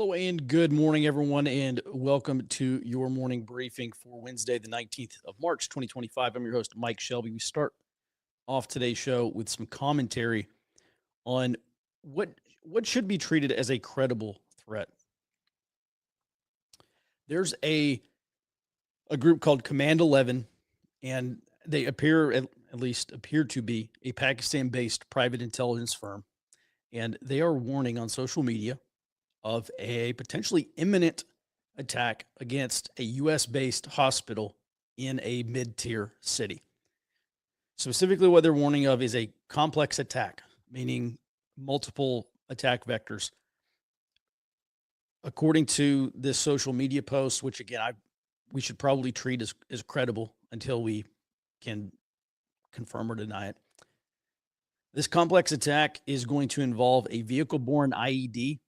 Hello and good morning, everyone, and welcome to your morning briefing for Wednesday, the 19th of March, 2025. I'm your host, Mike Shelby. We start off today's show with some commentary on what should be treated as a credible threat. There's a group called Command 11, and they at least appear to be a Pakistan-based private intelligence firm, and they are warning on social media of a potentially imminent attack against a US based hospital in a mid tier city. Specifically, what they're warning of is a complex attack, meaning multiple attack vectors. According to this social media post, which again, we should probably treat as credible until we can confirm or deny it. This complex attack is going to involve a vehicle borne IED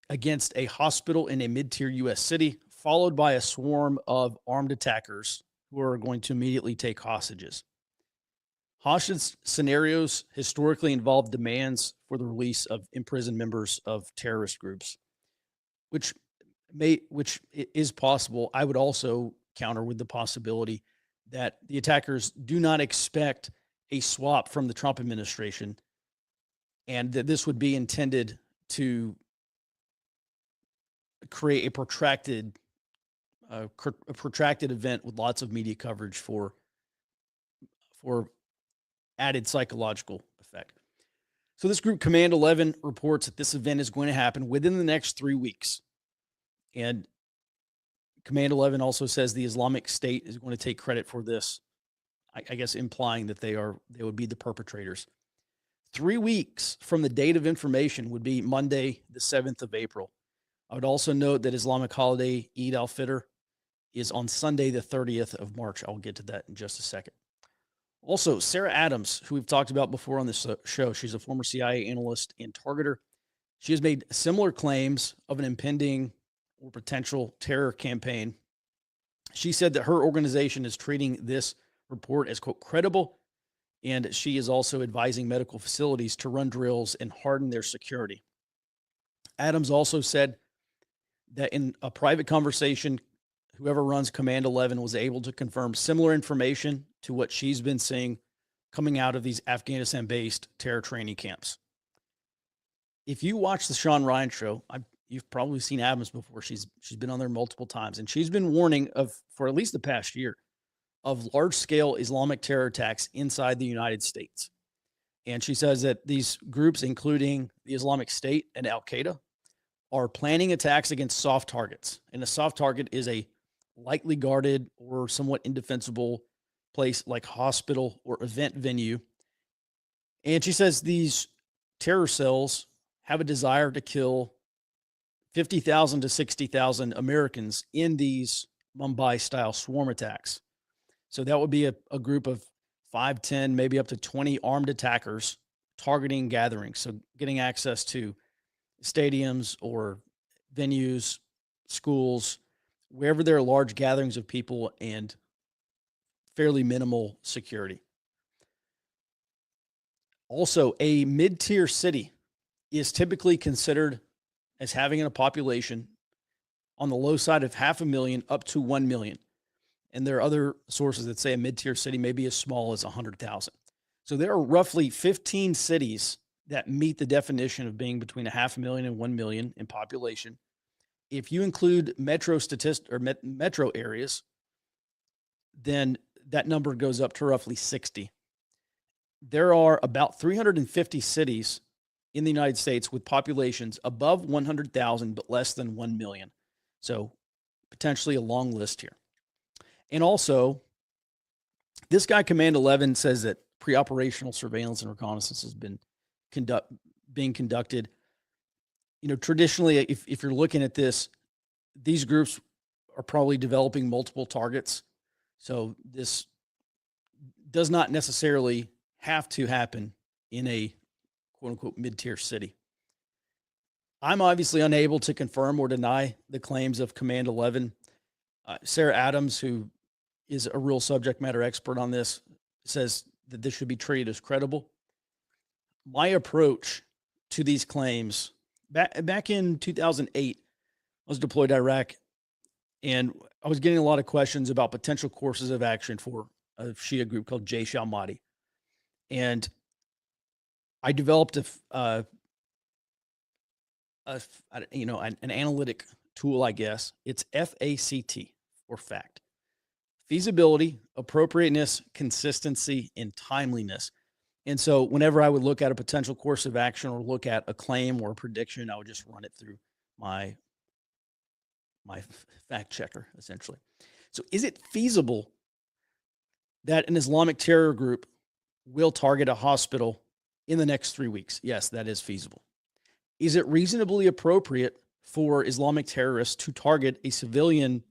against a hospital in a mid-tier U.S. city, followed by a swarm of armed attackers who are going to immediately take hostages. Hostage scenarios historically involve demands for the release of imprisoned members of terrorist groups, which is possible. I would also counter with the possibility that the attackers do not expect a swap from the Trump administration, and that this would be intended to create a protracted event with lots of media coverage for added psychological effect. So this group, Command 11, reports that this event is going to happen within the next 3 weeks. And Command 11 also says the Islamic State is going to take credit for this, I guess implying that they would be the perpetrators. 3 weeks from the date of information would be Monday, the 7th of April. I would also note that Islamic holiday Eid al-Fitr is on Sunday, the 30th of March. I'll get to that in just a second. Also, Sarah Adams, who we've talked about before on this show, she's a former CIA analyst and targeter. She has made similar claims of an impending or potential terror campaign. She said that her organization is treating this report as, quote, credible, and she is also advising medical facilities to run drills and harden their security. Adams also said that in a private conversation, whoever runs Command 11 was able to confirm similar information to what she's been seeing coming out of these Afghanistan-based terror training camps. If you watch the Sean Ryan show, you've probably seen Adams before. She's been on there multiple times, and she's been warning for at least the past year of large-scale Islamic terror attacks inside the United States. And she says that these groups, including the Islamic State and Al-Qaeda, are planning attacks against soft targets. And a soft target is a lightly guarded or somewhat indefensible place like hospital or event venue. And she says these terror cells have a desire to kill 50,000 to 60,000 Americans in these Mumbai-style swarm attacks. So that would be a group of 5, 10, maybe up to 20 armed attackers targeting gatherings. So getting access to stadiums or venues, schools, wherever there are large gatherings of people and fairly minimal security. Also, a mid-tier city is typically considered as having a population on the low side of 500,000 up to 1 million. And there are other sources that say a mid-tier city may be as small as 100,000. So there are roughly 15 cities that meet the definition of being between 500,000 and 1 million in population. If you include metro areas, then that number goes up to roughly 60. There are about 350 cities in the United States with populations above 100,000 but less than 1 million. So potentially a long list here. And also, this guy, Command 11, says that pre-operational surveillance and reconnaissance has been being conducted. You know, traditionally, if you're looking at this, these groups are probably developing multiple targets. So this does not necessarily have to happen in a quote-unquote mid-tier city. I'm obviously unable to confirm or deny the claims of Command 11. Sarah Adams, who is a real subject matter expert on this, says that this should be treated as credible. My approach to these claims back in 2008, I was deployed to Iraq, and I was getting a lot of questions about potential courses of action for a Shia group called Jaish al-Mahdi. And I developed an analytic tool, I guess. It's FACT, or FACT: feasibility, appropriateness, consistency, and timeliness. And so whenever I would look at a potential course of action or look at a claim or a prediction, I would just run it through my fact checker, essentially. So is it feasible that an Islamic terror group will target a hospital in the next 3 weeks? Yes, that is feasible. Is it reasonably appropriate for Islamic terrorists to target a civilian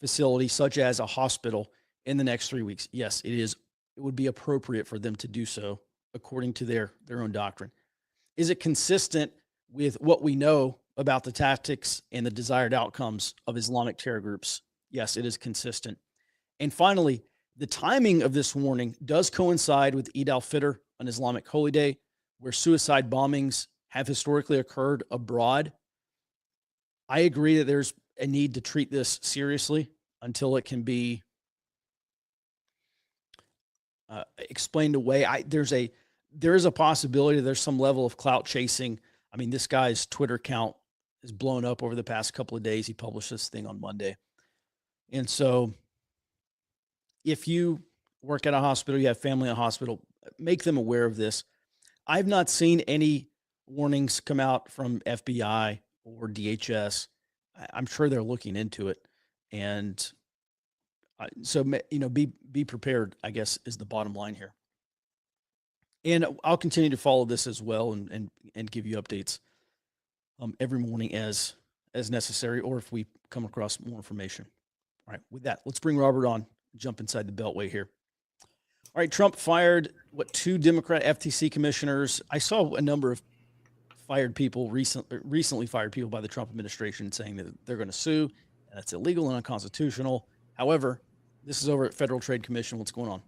facility such as a hospital in the next 3 weeks? Yes, it is. It would be appropriate for them to do so according to their own doctrine. Is it consistent with what we know about the tactics and the desired outcomes of Islamic terror groups? Yes, it is consistent. And finally, the timing of this warning does coincide with Eid al-Fitr, an Islamic holy day, where suicide bombings have historically occurred abroad. I agree that there's a need to treat this seriously until it can be explained away. There is a possibility there's some level of clout chasing. I mean, this guy's Twitter account has blown up over the past couple of days. He published this thing on Monday. And so if you work at a hospital, you have family in a hospital, make them aware of this. I've not seen any warnings come out from FBI or DHS. I'm sure they're looking into it. And so, be prepared, I guess, is the bottom line here. And I'll continue to follow this as well and give you updates every morning as necessary, or if we come across more information. All right, with that, let's bring Robert on, jump inside the beltway here. All right, Trump fired, 2 Democrat FTC commissioners. I saw a number of fired people, recently fired people by the Trump administration, saying that they're going to sue, and that's illegal and unconstitutional. However, this is over at Federal Trade Commission. What's going on?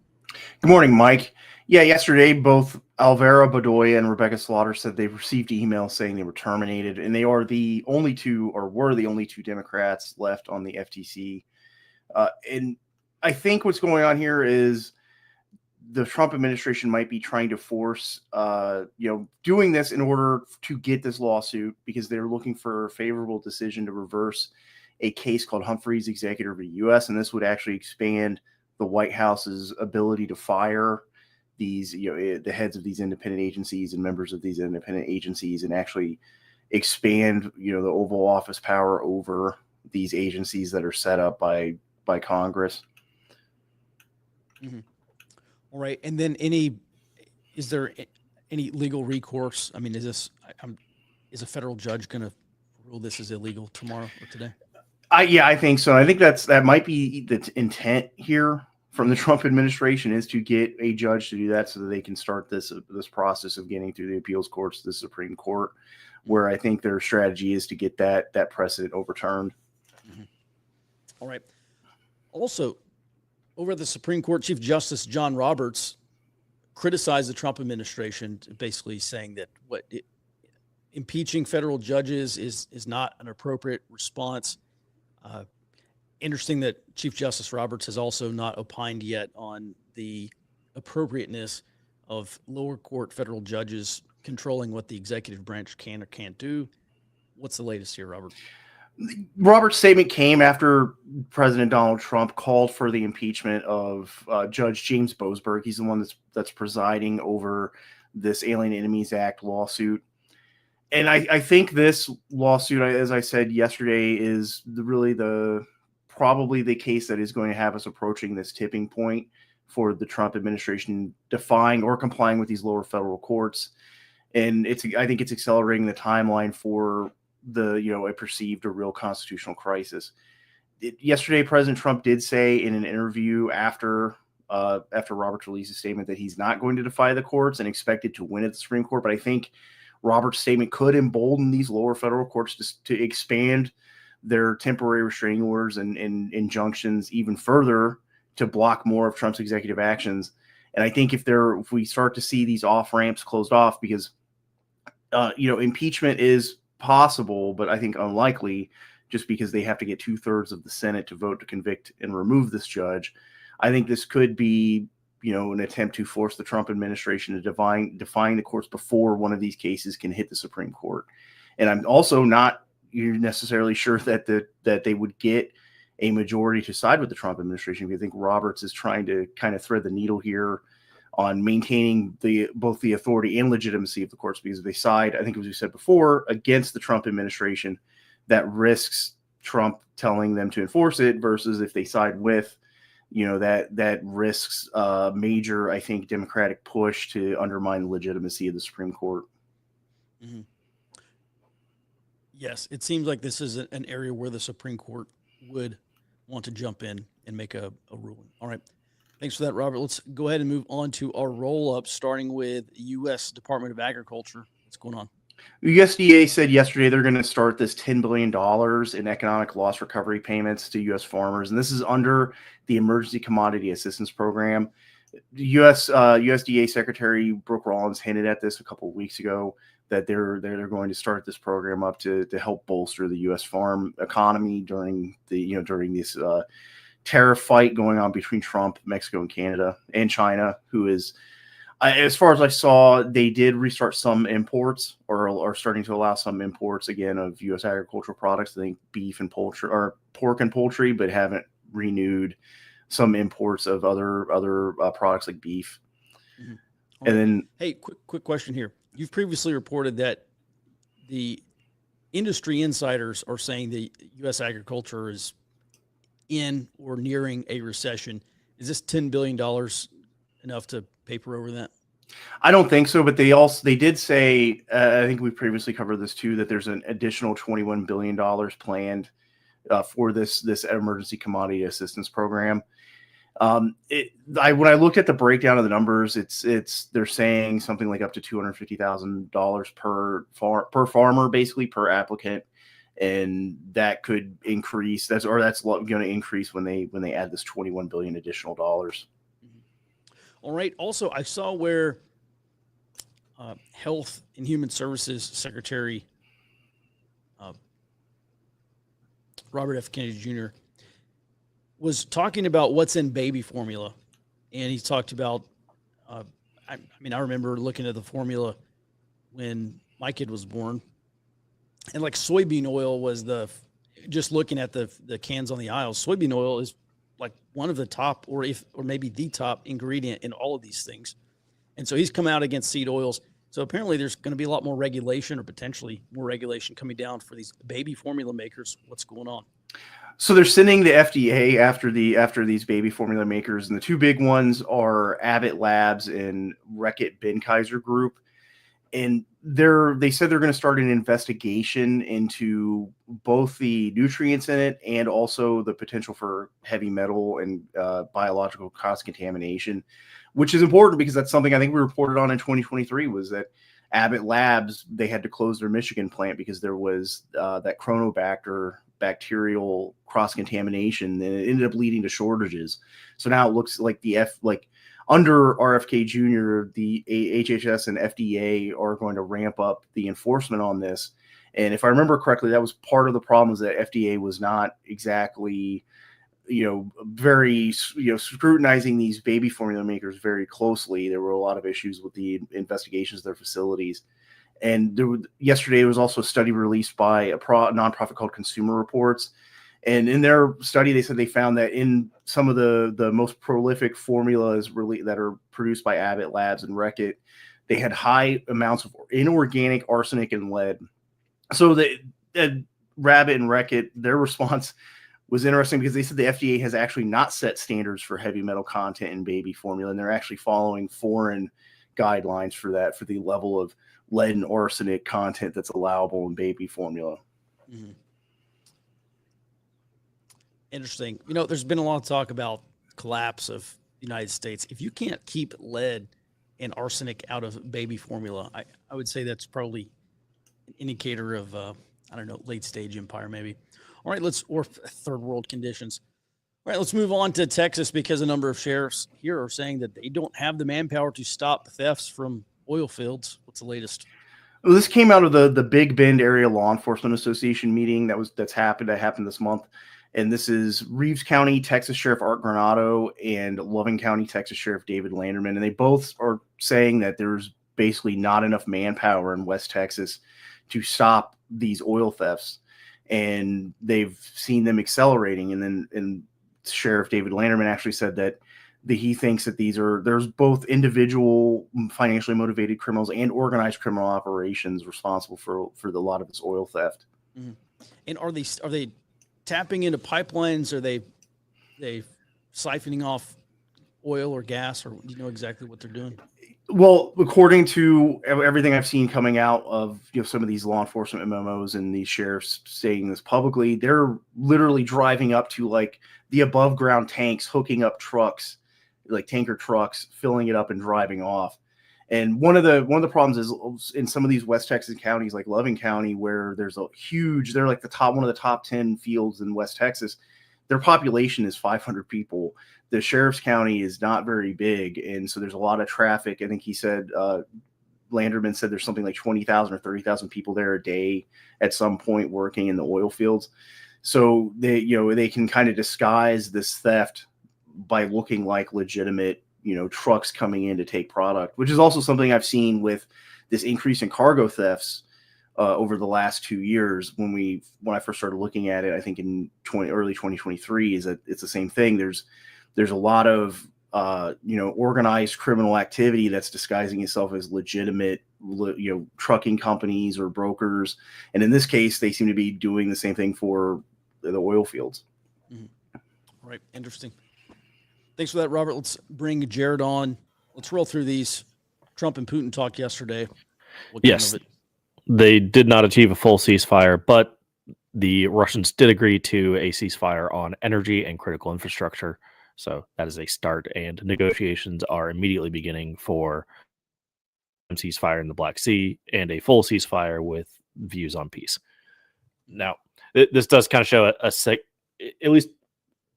Good morning, Mike. Yeah, yesterday, both Alvaro Bedoya and Rebecca Slaughter said they've received emails saying they were terminated, and they are the only two, or were the only 2 Democrats left on the FTC. And I think what's going on here is the Trump administration might be trying to force, doing this in order to get this lawsuit, because they're looking for a favorable decision to reverse a case called Humphrey's Executive of the U.S., and this would actually expand the White House's ability to fire these, the heads of these independent agencies and members of these independent agencies, and actually expand, the Oval Office power over these agencies that are set up by Congress. Mm-hmm. All right. And then is there any legal recourse? I mean, is a federal judge going to rule this as illegal tomorrow or today? I think so. I think that might be the intent here from the Trump administration, is to get a judge to do that so that they can start this process of getting through the appeals courts to the Supreme Court, where I think their strategy is to get that precedent overturned. Mm-hmm. All right. Also, over at the Supreme Court, Chief Justice John Roberts criticized the Trump administration, basically saying that impeaching federal judges is not an appropriate response. Interesting that Chief Justice Roberts has also not opined yet on the appropriateness of lower court federal judges controlling what the executive branch can or can't do. What's the latest here, Robert? Robert's statement came after President Donald Trump called for the impeachment of Judge James Boasberg. He's the one that's presiding over this Alien Enemies Act lawsuit. And I think this lawsuit, as I said yesterday, is probably the case that is going to have us approaching this tipping point for the Trump administration defying or complying with these lower federal courts. And I think it's accelerating the timeline for a perceived or real constitutional crisis. Yesterday, President Trump did say in an interview after Roberts released a statement that he's not going to defy the courts and expected to win at the Supreme Court. But I think Roberts' statement could embolden these lower federal courts to expand their temporary restraining orders and injunctions even further to block more of Trump's executive actions. And I think if we start to see these off ramps closed off, because impeachment is possible, but I think unlikely, just because they have to get 2/3 of the Senate to vote to convict and remove this judge. I think this could be, an attempt to force the Trump administration to define the courts before one of these cases can hit the Supreme Court. And I'm also not necessarily sure that they would get a majority to side with the Trump administration. I think Roberts is trying to kind of thread the needle here on maintaining both the authority and legitimacy of the courts, because if they side, I think as we said before, against the Trump administration, that risks Trump telling them to enforce it, versus if they side with, that risks a major, I think, Democratic push to undermine the legitimacy of the Supreme Court. Mm-hmm. Yes, it seems like this is an area where the Supreme Court would want to jump in and make a ruling. All right. Thanks for that, Robert. Let's go ahead and move on to our roll-up, starting with U.S. Department of Agriculture. What's going on? USDA said yesterday they're going to start this $10 billion in economic loss recovery payments to U.S. farmers, and this is under the Emergency Commodity Assistance Program. USDA Secretary Brooke Rollins hinted at this a couple of weeks ago, that they're going to start this program up to help bolster the U.S. farm economy during this tariff fight going on between Trump, Mexico, and Canada, and China, who is, as far as I saw, they did restart some imports, or are starting to allow some imports again of U.S. agricultural products. I think beef and poultry, or pork and poultry, but haven't renewed some imports of other products like beef. Mm-hmm. And then, hey, quick question here. You've previously reported that the industry insiders are saying the U.S. agriculture is in or nearing a recession. Is this $10 billion enough to paper over that? I don't think so, but they did say, I think we previously covered this too, that there's an additional $21 billion planned for this emergency commodity assistance program. When I looked at the breakdown of the numbers, they're saying something like up to $250,000 per farmer, basically per applicant. And that could increase. That's going to increase when they add this $21 billion additional dollars. All right. Also, I saw where Health and Human Services Secretary Robert F. Kennedy Jr. was talking about what's in baby formula, and he talked about. I remember looking at the formula when my kid was born. And like soybean oil was just looking at the cans on the aisles, soybean oil is like one of the top, or maybe the top ingredient in all of these things. And so he's come out against seed oils. So apparently there's going to be a lot more regulation, or potentially more regulation coming down for these baby formula makers. What's going on? So they're sending the FDA after these baby formula makers, and the two big ones are Abbott Labs and Reckitt Benckiser Group. And they said they're going to start an investigation into both the nutrients in it and also the potential for heavy metal and biological cross-contamination, which is important because that's something I think we reported on in 2023, was that Abbott Labs, they had to close their Michigan plant because there was that Chronobacter bacterial cross-contamination, and it ended up leading to shortages. So now it looks like under RFK Jr., the HHS and FDA are going to ramp up the enforcement on this. And if I remember correctly, that was part of the problem, is that FDA was not exactly, very, scrutinizing these baby formula makers very closely. There were a lot of issues with the investigations of their facilities. And yesterday, there was also a study released by a nonprofit called Consumer Reports. And in their study, they said they found that in some of the most prolific formulas that are produced by Abbott Labs and Reckitt, they had high amounts of inorganic arsenic and lead. So Rabbit and Reckitt, their response was interesting, because they said the FDA has actually not set standards for heavy metal content in baby formula, and they're actually following foreign guidelines for the level of lead and arsenic content that's allowable in baby formula. Mm-hmm. Interesting. There's been a lot of talk about collapse of the United States. If you can't keep lead and arsenic out of baby formula, I would say that's probably an indicator of, late stage empire maybe. All right, or third world conditions. All right, let's move on to Texas, because a number of sheriffs here are saying that they don't have the manpower to stop thefts from oil fields. What's the latest? Well, this came out of the Big Bend Area Law Enforcement Association meeting that happened this month, and this is Reeves County Texas Sheriff Art Granado and Loving County Texas Sheriff David Landerman, and they both are saying that there's basically not enough manpower in West Texas to stop these oil thefts, and they've seen them accelerating. And Sheriff David Landerman actually said that he thinks that there's both individual financially motivated criminals and organized criminal operations responsible for a lot of this oil theft. Mm-hmm. And are they tapping into pipelines? Are they siphoning off oil or gas, or do you know exactly what they're doing? Well, according to everything I've seen coming out of some of these law enforcement memos and these sheriffs saying this publicly, they're literally driving up to like the above ground tanks, hooking up trucks, like tanker trucks, filling it up and driving off. And one of the problems is in some of these West Texas counties, like Loving County, where they're like one of the top 10 fields in West Texas. Their population is 500 people. The sheriff's county is not very big, and so there's a lot of traffic. I think he said Landerman said there's something like 20,000 or 30,000 people there a day at some point working in the oil fields. So they can kind of disguise this theft by looking like legitimate, trucks coming in to take product, which is also something I've seen with this increase in cargo thefts over the last 2 years. When I first started looking at it, I think in early 2023, is that it's the same thing. There's a lot of organized criminal activity that's disguising itself as legitimate, trucking companies or brokers, and in this case, they seem to be doing the same thing for the oil fields. Mm-hmm. Right, interesting. Thanks for that, Robert. Let's bring Jared on. Let's roll through these. Trump and Putin talked yesterday. Yes, they did not achieve a full ceasefire, but the Russians did agree to a ceasefire on energy and critical infrastructure. So that is a start, and negotiations are immediately beginning for a ceasefire in the Black Sea and a full ceasefire with views on peace. Now, this does kind of show at least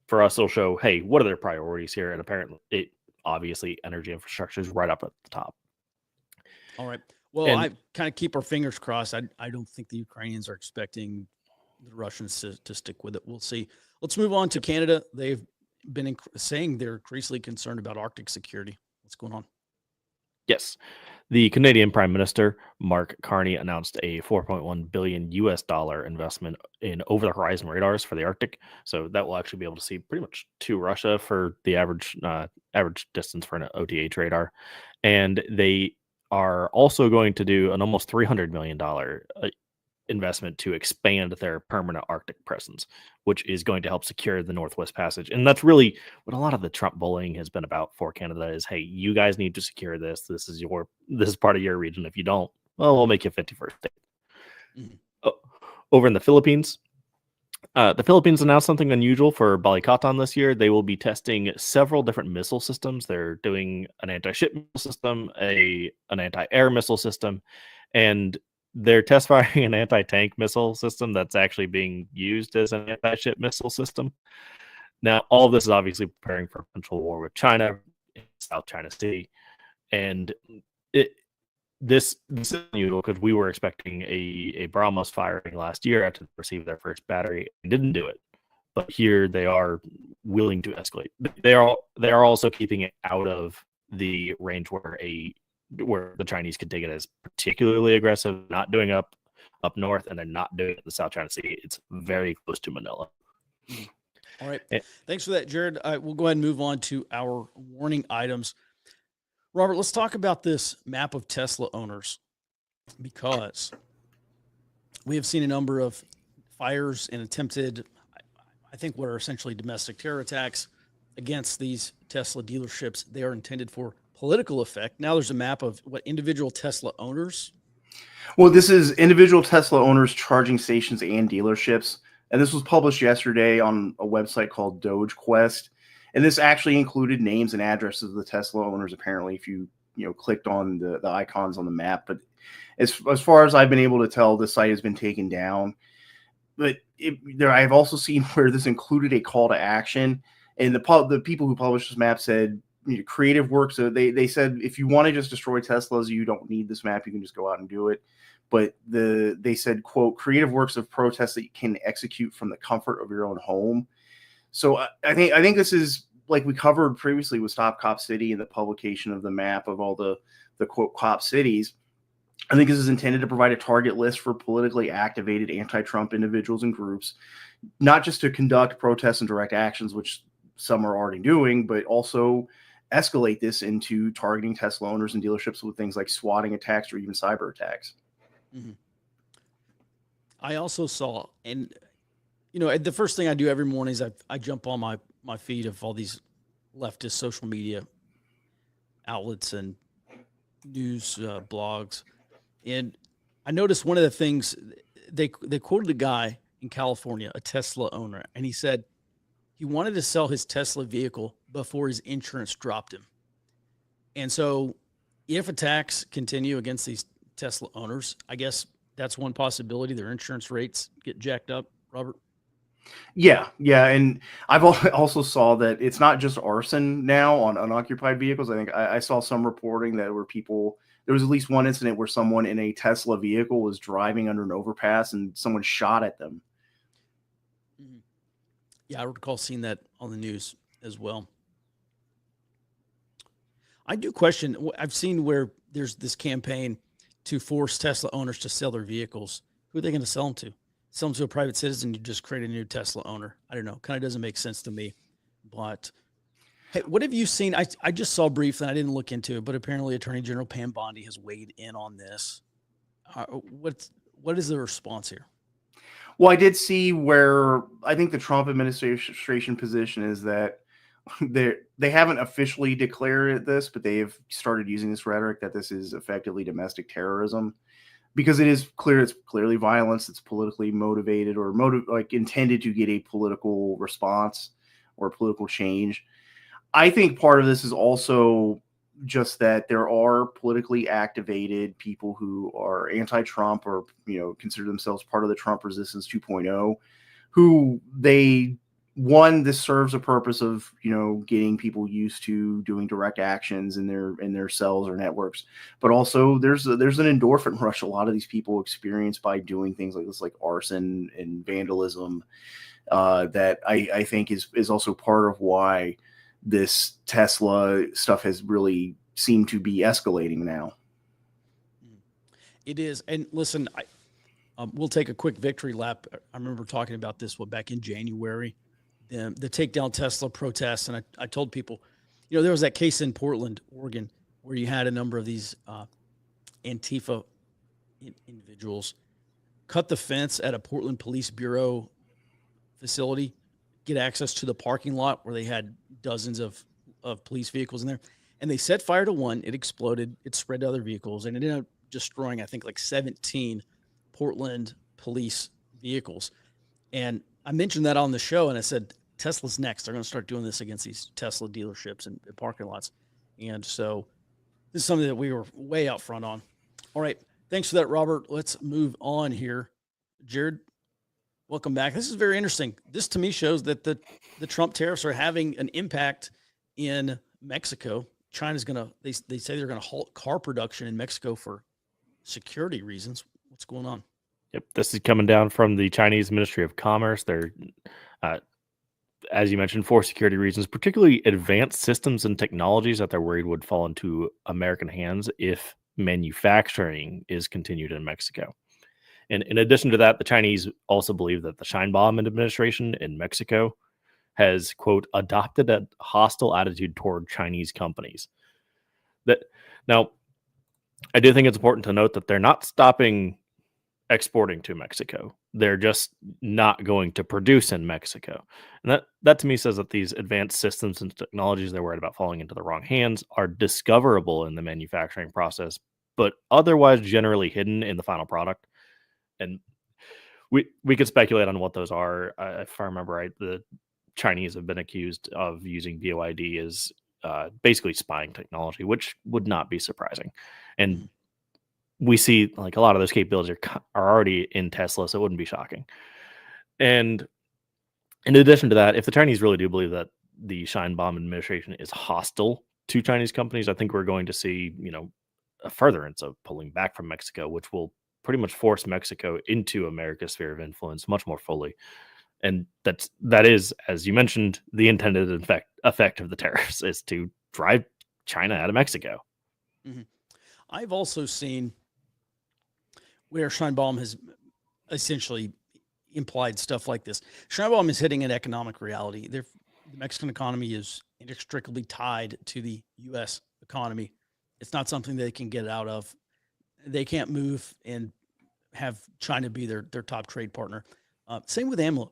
for us, it'll show, hey, what are their priorities here? And apparently, obviously, energy infrastructure is right up at the top. All right. Well, I kind of keep our fingers crossed. I don't think the Ukrainians are expecting the Russians to stick with it. We'll see. Let's move on to Canada. They've been saying they're increasingly concerned about Arctic security. What's going on? Yes. The Canadian Prime Minister, Mark Carney, announced a $4.1 billion investment in over-the-horizon radars for the Arctic. So that will actually be able to see pretty much to Russia for the average distance for an OTH radar. And they are also going to do an almost $300 million investment to expand their permanent Arctic presence, which is going to help secure the Northwest Passage. And that's really what a lot of the Trump bullying has been about for Canada is, hey, you guys need to secure this. This is part of your region. If you don't, well, we'll make you 51st state. Mm-hmm. Over in the Philippines announced something unusual for Balikatan this year. They will be testing several different missile systems. They're doing an anti-ship missile system, an anti-air missile system, and they're test firing an anti-tank missile system that's actually being used as an anti-ship missile system. Now, all of this is obviously preparing for a potential war with China in South China Sea. And this is unusual because we were expecting a BrahMos firing last year after they received their first battery and didn't do it. But here they are willing to escalate. They are also keeping it out of the range where the Chinese could take it as particularly aggressive, not doing up north and then not doing it in the South China Sea. It's very close to Manila. All right. Thanks for that, Jared. We'll go ahead and move on to our warning items. Robert, let's talk about this map of Tesla owners, because we have seen a number of fires and attempted, I think, what are essentially domestic terror attacks against these Tesla dealerships. They are intended for political effect. Now there's a map of what individual Tesla owners. Well, this is individual Tesla owners, charging stations, and dealerships. And this was published yesterday on a website called DogeQuest. And this actually included names and addresses of the Tesla owners, apparently, if you clicked on the icons on the map. But as far as I've been able to tell, the site has been taken down. But I've also seen where this included a call to action. And the people who published this map said, creative work. So they said, if you want to just destroy Teslas, you don't need this map. You can just go out and do it. but they said, quote, creative works of protest that you can execute from the comfort of your own home. So I think this is, like we covered previously with Stop Cop City and the publication of the map of all the quote cop cities. I think this is intended to provide a target list for politically activated anti-Trump individuals and groups, not just to conduct protests and direct actions, which some are already doing, but also escalate this into targeting Tesla owners and dealerships with things like swatting attacks or even cyber attacks. Mm-hmm. I also saw, and the first thing I do every morning is I jump on my feed of all these leftist social media outlets and news blogs, and I noticed one of the things they quoted a guy in California, a Tesla owner, and he said he wanted to sell his Tesla vehicle before his insurance dropped him. And so if attacks continue against these Tesla owners, I guess that's one possibility. Their insurance rates get jacked up, Robert. Yeah. And I've also saw that it's not just arson now on unoccupied vehicles. I think I saw some reporting that there was at least one incident where someone in a Tesla vehicle was driving under an overpass and someone shot at them. Mm-hmm. Yeah, I recall seeing that on the news as well. I do question, I've seen where there's this campaign to force Tesla owners to sell their vehicles. Who are they going to sell them to? Sell them to a private citizen, you just create a new Tesla owner. I don't know. Kind of doesn't make sense to me. But hey, what have you seen? I just saw briefly, and I didn't look into it, but apparently Attorney General Pam Bondi has weighed in on this. What is the response here? Well, I did see where I think the Trump administration position is that they haven't officially declared this, but they have started using this rhetoric that this is effectively domestic terrorism, because it is clear it's clearly violence. It's politically motivated or intended to get a political response or political change. I think part of this is also just that there are politically activated people who are anti-Trump or, consider themselves part of the Trump resistance 2.0, who this serves a purpose of, getting people used to doing direct actions in their cells or networks. But also there's an endorphin rush a lot of these people experience by doing things like this, like arson and vandalism, that I think is also part of why this Tesla stuff has really seemed to be escalating now. It is. And listen, we'll take a quick victory lap. I remember talking about this back in January, the takedown Tesla protests. And I told people, there was that case in Portland, Oregon, where you had a number of these Antifa individuals cut the fence at a Portland Police Bureau facility, get access to the parking lot where they had dozens of police vehicles in there. And they set fire to one. It exploded. It spread to other vehicles. And it ended up destroying, I think, like 17 Portland police vehicles. And I mentioned that on the show, and I said, Tesla's next. They're going to start doing this against these Tesla dealerships and parking lots. And so this is something that we were way out front on. All right. Thanks for that, Robert. Let's move on here. Jared, welcome back. This is very interesting. This to me shows that the Trump tariffs are having an impact in Mexico. China's going to, they say they're going to halt car production in Mexico for security reasons. What's going on? Yep. This is coming down from the Chinese Ministry of Commerce. They're, as you mentioned, for security reasons, particularly advanced systems and technologies that they're worried would fall into American hands if manufacturing is continued in Mexico. And in addition to that, the Chinese also believe that the Sheinbaum administration in Mexico has, quote, adopted a hostile attitude toward Chinese companies. Now, I do think it's important to note that they're not stopping exporting to Mexico. They're just not going to produce in Mexico. And that to me says that these advanced systems and technologies they're worried about falling into the wrong hands are discoverable in the manufacturing process, but otherwise generally hidden in the final product. And we could speculate on what those are. If I remember right, the Chinese have been accused of using BYD as basically spying technology, which would not be surprising. And we see like a lot of those capabilities are already in Tesla, so it wouldn't be shocking. And in addition to that, if the Chinese really do believe that the Sheinbaum administration is hostile to Chinese companies, I think we're going to see, a furtherance of pulling back from Mexico, which will pretty much force Mexico into America's sphere of influence much more fully. And that is, as you mentioned, the intended effect of the tariffs is to drive China out of Mexico. I've also seen where Scheinbaum has essentially implied stuff like this. Scheinbaum is hitting an economic reality. The Mexican economy is inextricably tied to the U.S. economy. It's not something they can get out of. They can't move and have China be their top trade partner. Same with AMLO.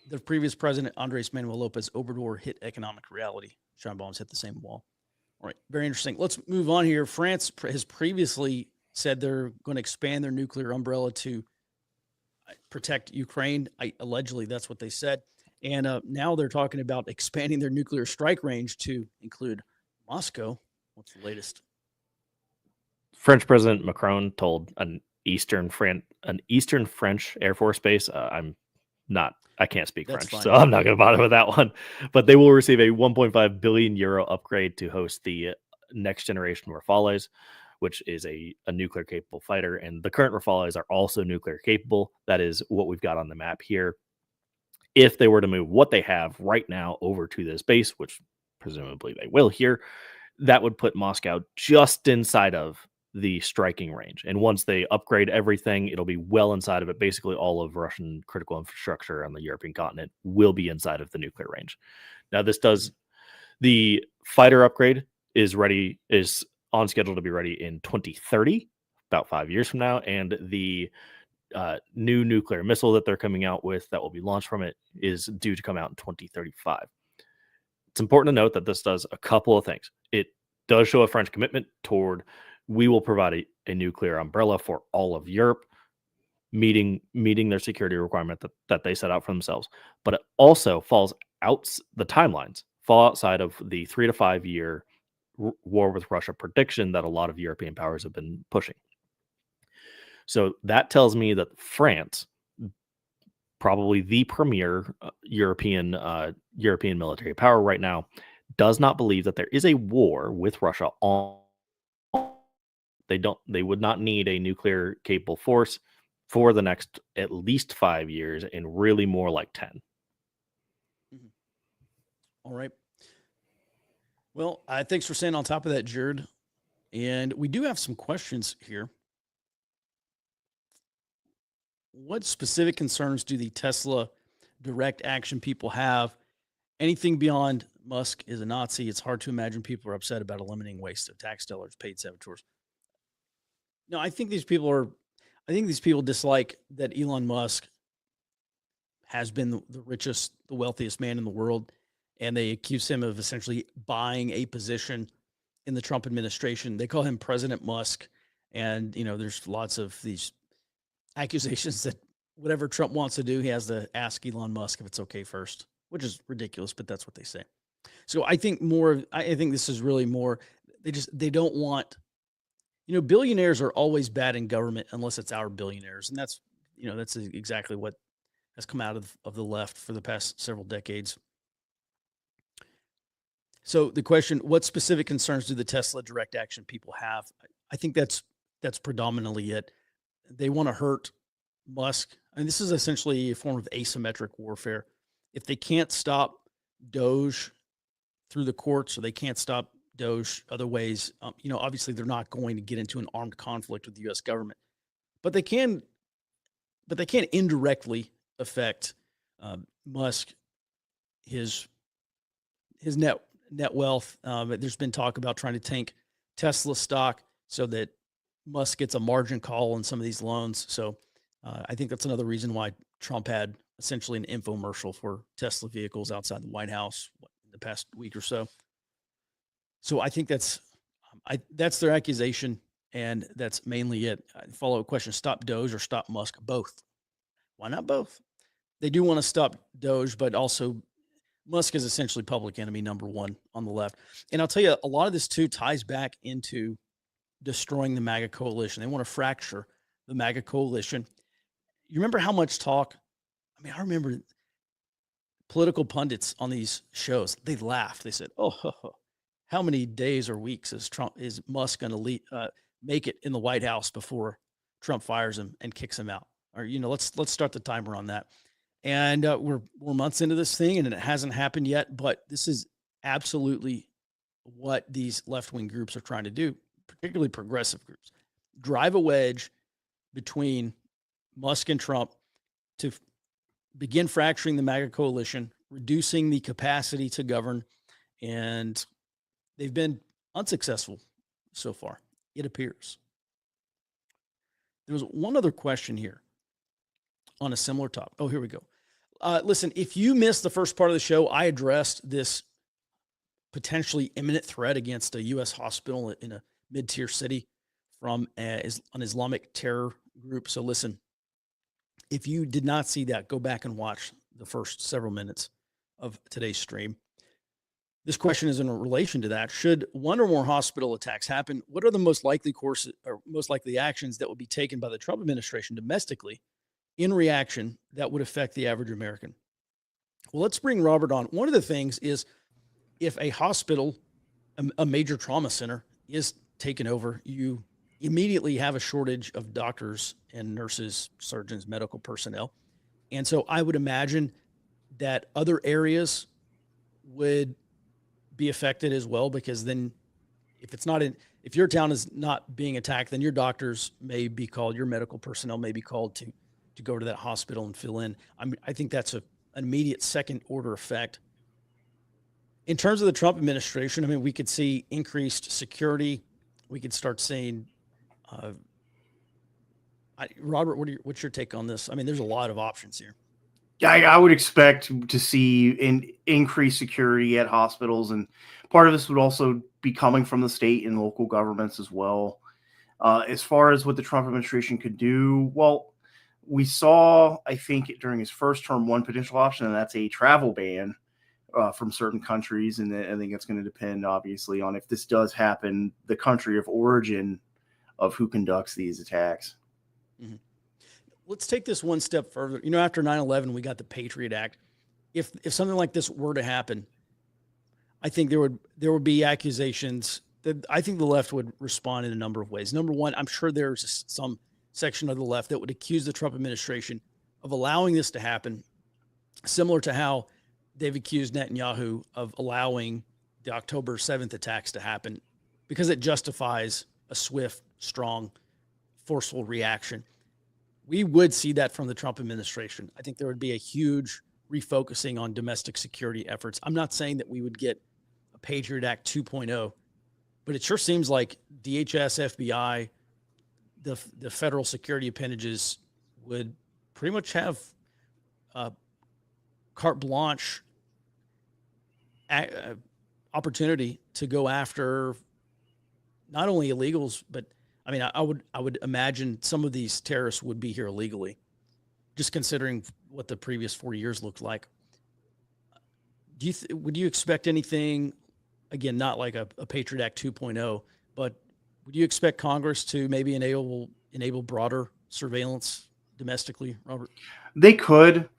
The previous president, Andres Manuel Lopez Obrador, hit economic reality. Scheinbaum's hit the same wall. All right, very interesting. Let's move on here. France has previously said they're going to expand their nuclear umbrella to protect Ukraine. Allegedly, that's what they said. And now they're talking about expanding their nuclear strike range to include Moscow. What's the latest? French President Macron told an Eastern French Air Force base, I can't speak That's French, fine. so I'm not going to bother with that one. But they will receive a 1.5 billion euro upgrade to host the next generation Rafales, which is a nuclear capable fighter. And the current Rafales are also nuclear capable. That is what we've got on the map here. If they were to move what they have right now over to this base, which presumably they will here, that would put Moscow just inside of the striking range. And once they upgrade everything, it'll be well inside of it. Basically, all of Russian critical infrastructure on the European continent will be inside of the nuclear range. Now, the fighter upgrade is on schedule to be ready in 2030, about 5 years from now. And the new nuclear missile that they're coming out with that will be launched from it is due to come out in 2035. It's important to note that this does a couple of things. It does show a French commitment toward we will provide a nuclear umbrella for all of Europe, meeting their security requirement that they set out for themselves. But it also the timelines fall outside of the 3 to 5 year war with Russia prediction that a lot of European powers have been pushing. So that tells me that France, probably the premier European military power right now, does not believe that there is a war with Russia on. They would not need a nuclear capable force for the next at least 5 years, and really more like 10. All right. Well, thanks for staying on top of that, Jared. And we do have some questions here. What specific concerns do the Tesla direct action people have? Anything beyond Musk is a Nazi. It's hard to imagine people are upset about eliminating waste of tax dollars, paid saboteurs. No, I think these people dislike that Elon Musk has been the richest, the wealthiest man in the world, and they accuse him of essentially buying a position in the Trump administration. They call him President Musk, and there's lots of these accusations that whatever Trump wants to do, he has to ask Elon Musk if it's okay first, which is ridiculous, but that's what they say. So I think this is really more, they don't want, billionaires are always bad in government unless it's our billionaires. And that's exactly what has come out of the left for the past several decades. So the question, what specific concerns do the Tesla direct action people have? I think that's predominantly it. They want to hurt Musk. And this is essentially a form of asymmetric warfare. If they can't stop Doge through the courts, or they can't stop Doge other ways, obviously they're not going to get into an armed conflict with the U.S. government, but they can indirectly affect Musk, his net wealth. There's been talk about trying to tank Tesla stock so that Musk gets a margin call on some of these loans. So I think that's another reason why Trump had essentially an infomercial for Tesla vehicles outside the White House in the past week or so. So I think that's their accusation, and that's mainly it. Follow-up question: stop Doge or stop Musk? Both. Why not both? They do want to stop Doge, but also Musk is essentially public enemy number one on the left. And I'll tell you, a lot of this too ties back into destroying the MAGA coalition. They want to fracture the MAGA coalition. You remember how much talk? I remember political pundits on these shows. They laughed. They said, how many days or weeks is Musk going to make it in the White House before Trump fires him and kicks him out. Or, let's start the timer on that. And we're months into this thing, and it hasn't happened yet. But this is absolutely what these left-wing groups are trying to do, particularly progressive groups. Drive a wedge between Musk and Trump to begin fracturing the MAGA coalition, reducing the capacity to govern, and they've been unsuccessful so far, it appears. There was one other question here on a similar topic. Oh, here we go. Listen, if you missed the first part of the show, I addressed this potentially imminent threat against a U.S. hospital in a mid-tier city from an Islamic terror group. So listen, if you did not see that, go back and watch the first several minutes of today's stream. This question is in relation to that. Should one or more hospital attacks happen, what are the most likely courses or most likely actions that would be taken by the Trump administration domestically in reaction that would affect the average American? Well, let's bring Robert on. One of the things is if a hospital, a major trauma center is taken over, you immediately have a shortage of doctors and nurses, surgeons, medical personnel. And so I would imagine that other areas would be affected as well, because then if your town is not being attacked, then your doctors may be called, your medical personnel may be called to go to that hospital and fill in. I think that's an immediate second order effect. In terms of the Trump administration, we could see increased security. We could start seeing, Robert, what's your take on this? There's a lot of options here. Yeah, I would expect to see increased security at hospitals, and part of this would also be coming from the state and local governments as well. As far as what the Trump administration could do, well, we saw, I think, during his first term, one potential option, and that's a travel ban from certain countries. And I think it's going to depend, obviously, on if this does happen, the country of origin of who conducts these attacks. Mm-hmm. Let's take this one step further. After 9/11, we got the Patriot Act. If something like this were to happen, I think there would be accusations that I think the left would respond in a number of ways. Number one, I'm sure there's some section of the left that would accuse the Trump administration of allowing this to happen, similar to how they've accused Netanyahu of allowing the October 7th attacks to happen, because it justifies a swift, strong, forceful reaction. We would see that from the Trump administration. I think there would be a huge refocusing on domestic security efforts. I'm not saying that we would get a Patriot Act 2.0, but it sure seems like DHS, FBI, the federal security appendages would pretty much have carte blanche opportunity to go after not only illegals, but I would imagine some of these terrorists would be here illegally, just considering what the previous 4 years looked like. Would you expect anything, again, not like a Patriot Act 2.0, but would you expect Congress to maybe enable broader surveillance domestically, Robert? They could.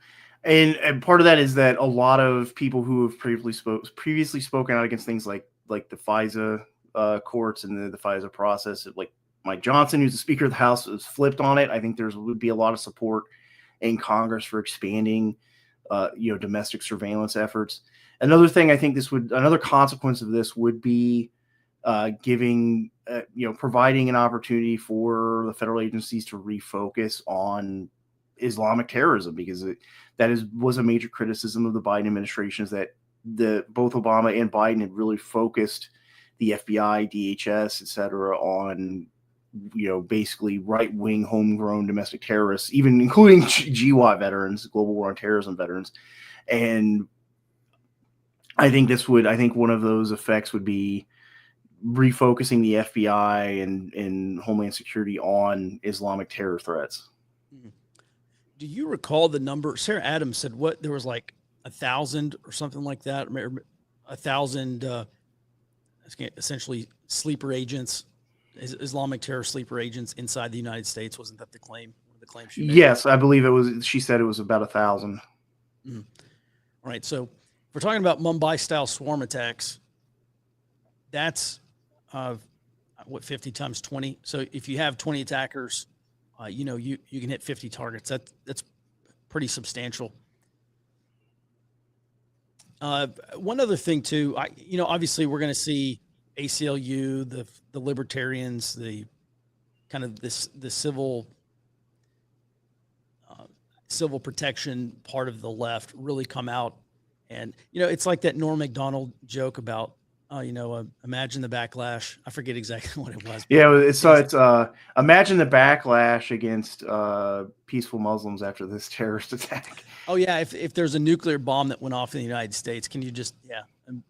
And part of that is that a lot of people who have previously spoken out against things like the FISA courts and the FISA process, like Mike Johnson, who's the Speaker of the House, has flipped on it. I think would be a lot of support in Congress for expanding, domestic surveillance efforts. Another thing, I think another consequence of this would be providing an opportunity for the federal agencies to refocus on Islamic terrorism, because was a major criticism of the Biden administration, is that both Obama and Biden had really focused the FBI, DHS, et cetera, on basically right-wing homegrown domestic terrorists, even including GWAT veterans, Global War on Terrorism veterans. And I think one of those effects would be refocusing the FBI and Homeland Security on Islamic terror threats. Do you recall the number? Sarah Adams said there was like 1,000 or something like that, 1,000 essentially sleeper agents, Islamic terror sleeper agents inside the United States. Wasn't that the claim? The claim she made? Yes, I believe it was. She said it was about 1,000. Mm-hmm. All right. So if we're talking about Mumbai style swarm attacks, that's 50 times 20. So if you have 20 attackers you can hit 50 targets. That's pretty substantial. One other thing too, obviously we're going to see ACLU, the libertarians, the kind of the civil protection part of the left really come out, and it's like that Norm Macdonald joke about imagine the backlash. I forget exactly what it was. Yeah, it's imagine the backlash against peaceful Muslims after this terrorist attack. Oh yeah, if there's a nuclear bomb that went off in the United States, can you just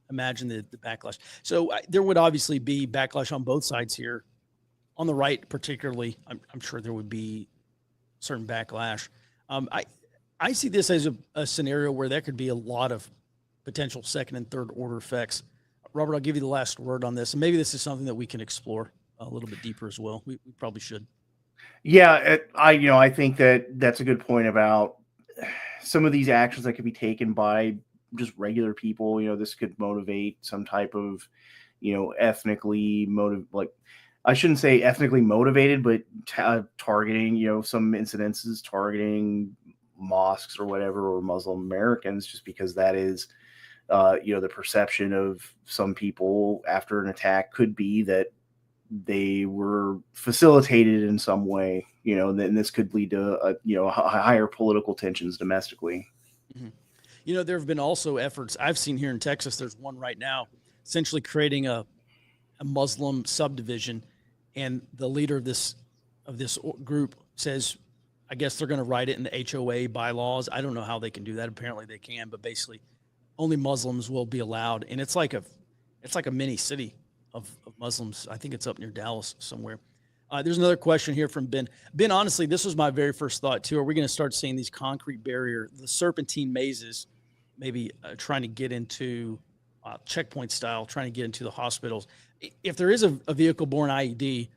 imagine the backlash? So there would obviously be backlash on both sides here. On the right, particularly, I'm sure there would be certain backlash. I see this as a scenario where there could be a lot of potential second and third order effects. Robert, I'll give you the last word on this, and maybe this is something that we can explore a little bit deeper as well. We probably should. Yeah, I think that's a good point about some of these actions that could be taken by just regular people. This could motivate some type of, ethnically I shouldn't say ethnically motivated, but targeting, some incidences targeting mosques or whatever, or Muslim Americans, just because that is, the perception of some people after an attack could be that they were facilitated in some way, and this could lead to, higher political tensions domestically. Mm-hmm. There have been also efforts I've seen here in Texas. There's one right now, essentially creating a Muslim subdivision, and the leader of this group says, I guess they're going to write it in the HOA bylaws. I don't know how they can do that. Apparently they can, but basically only Muslims will be allowed. And it's like a mini city of Muslims. I think it's up near Dallas somewhere. There's another question here from Ben. Ben, honestly, this was my very first thought too. Are we going to start seeing these concrete barrier, the serpentine mazes, maybe trying to get into checkpoint style, trying to get into the hospitals? If there is a vehicle-borne IED,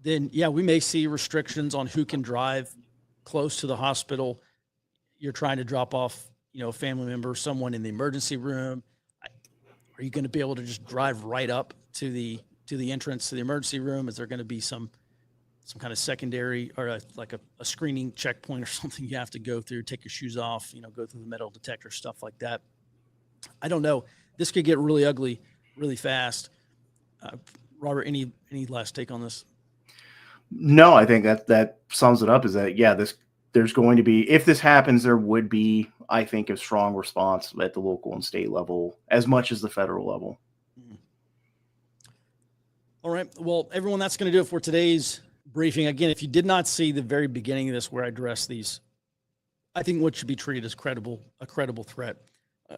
then yeah, we may see restrictions on who can drive close to the hospital. You're trying to drop off, a family member, someone in the emergency room. Are you going to be able to just drive right up to the entrance to the emergency room? Is there going to be some kind of secondary or a screening checkpoint or something you have to go through, take your shoes off, go through the metal detector, stuff like that? I don't know. This could get really ugly really fast. Robert, any last take on this? No, I think that sums it up. Is that there's going to be, if this happens, there would be, I think, a strong response at the local and state level as much as the federal level. Mm-hmm. All right. Well, everyone, that's going to do it for today's briefing. Again, if you did not see the very beginning of this where I addressed these, I think what should be treated as a credible threat,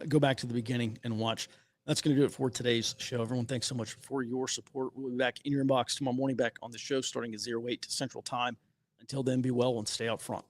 go back to the beginning and watch. That's going to do it for today's show. Everyone, thanks so much for your support. We'll be back in your inbox tomorrow morning, back on the show starting at 08 Central Time. Until then, be well and stay out front.